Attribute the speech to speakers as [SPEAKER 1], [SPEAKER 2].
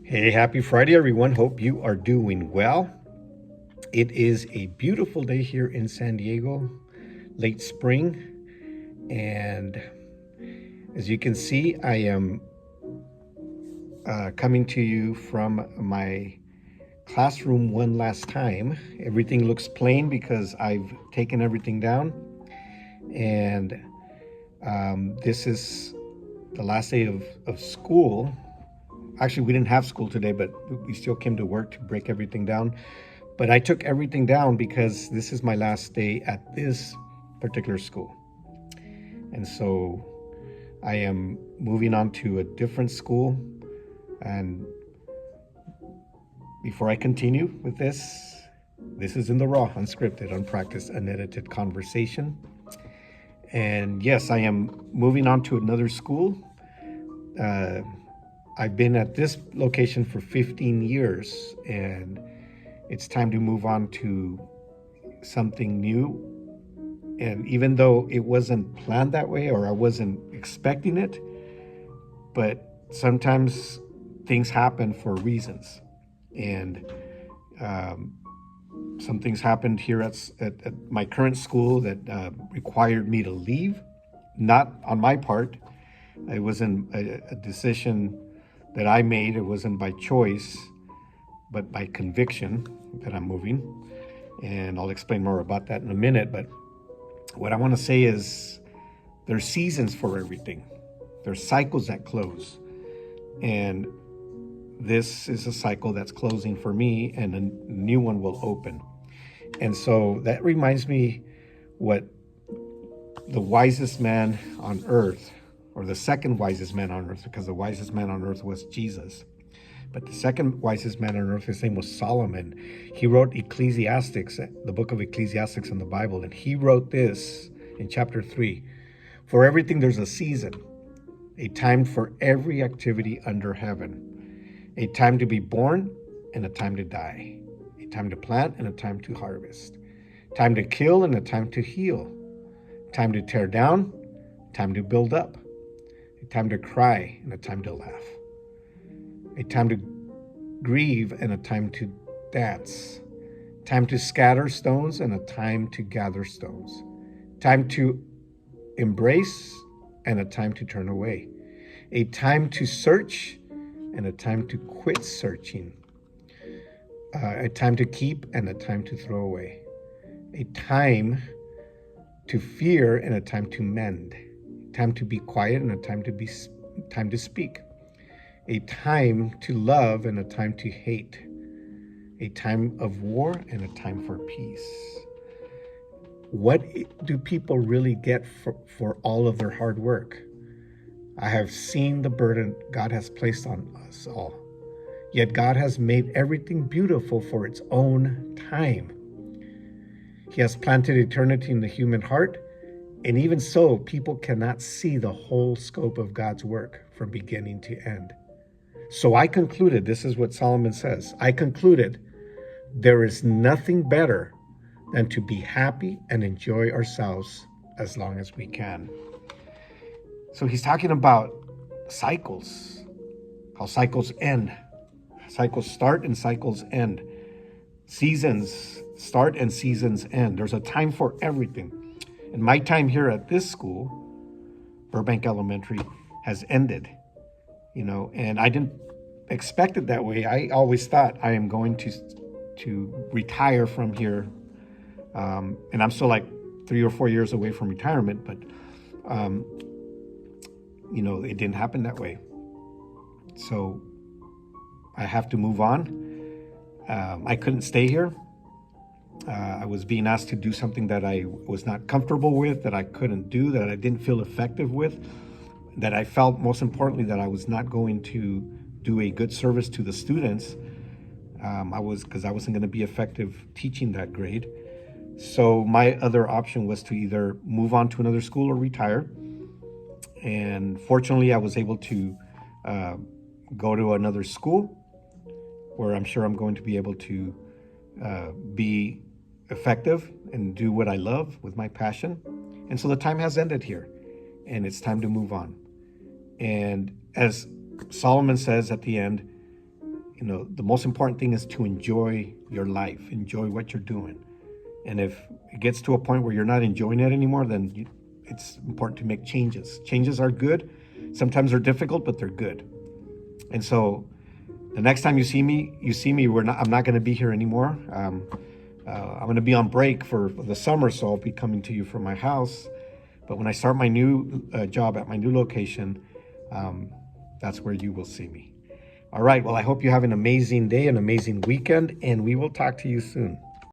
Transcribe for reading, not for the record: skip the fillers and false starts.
[SPEAKER 1] Hey, happy Friday, everyone. Hope you are doing well. It is a beautiful day here in San Diego, late spring. And as you can see, I am coming to you from my classroom one last time. Everything looks plain because I've taken everything down. And this is the last day of school. Actually, we didn't have school today, but we still came to work to break everything down. But I took everything down because this is my last day at this particular school. And so I am moving on to a different school. And before I continue with this is in the raw, unscripted, unpracticed, unedited conversation. And yes, I am moving on to another school. I've been at this location for 15 years, and it's time to move on to something new. And even though it wasn't planned that way or I wasn't expecting it, but sometimes things happen for reasons. And some things happened here at my current school that required me to leave, not on my part. It wasn't a decision that I made. It wasn't by choice, but by conviction that I'm moving. And I'll explain more about that in a minute. But what I want to say is there's seasons for everything. There's cycles that close. And this is a cycle that's closing for me, and a new one will open. And so that reminds me what the wisest man on earth, or the second wisest man on earth, because the wisest man on earth was Jesus. But the second wisest man on earth, his name was Solomon. He wrote Ecclesiastics, the book of Ecclesiastics in the Bible. And he wrote this in chapter 3. For everything there's a season, a time for every activity under heaven, a time to be born and a time to die, a time to plant and a time to harvest, time to kill and a time to heal, time to tear down, time to build up, a time to cry and a time to laugh, a time to grieve and a time to dance, time to scatter stones and a time to gather stones, time to embrace and a time to turn away, a time to search and a time to quit searching, a time to keep and a time to throw away, a time to fear and a time to mend, a time to be quiet and a time to speak, a time to love and a time to hate, a time of war and a time for peace. What do people really get for all of their hard work? I have seen the burden God has placed on us all. Yet God has made everything beautiful for its own time. He has planted eternity in the human heart, and even so, people cannot see the whole scope of God's work from beginning to end. So I concluded, this is what Solomon says, I concluded, there is nothing better than to be happy and enjoy ourselves as long as we can. So he's talking about cycles, how cycles end. Cycles start and cycles end. Seasons start and seasons end. There's a time for everything. And my time here at this school, Burbank Elementary, has ended. And I didn't expect it that way. I always thought I am going to retire from here. And I'm still like 3 or 4 years away from retirement, but it didn't happen that way. So I have to move on. I couldn't stay here. I was being asked to do something that I was not comfortable with, that I couldn't do, that I didn't feel effective with, that I felt, most importantly, that I was not going to do a good service to the students. Because I wasn't going to be effective teaching that grade. So my other option was to either move on to another school or retire. And fortunately, I was able to go to another school where I'm sure I'm going to be able to be effective and do what I love with my passion. And so the time has ended here, and it's time to move on. And as Solomon says at the end, the most important thing is to enjoy your life, enjoy what you're doing. And if it gets to a point where you're not enjoying it anymore, then it's important to make changes. Changes are good. Sometimes they're difficult, but they're good. And so the next time you see me, I'm not going to be here anymore. I'm going to be on break for the summer, so I'll be coming to you from my house. But when I start my new job at my new location, that's where you will see me. All right. Well, I hope you have an amazing day, an amazing weekend, and we will talk to you soon.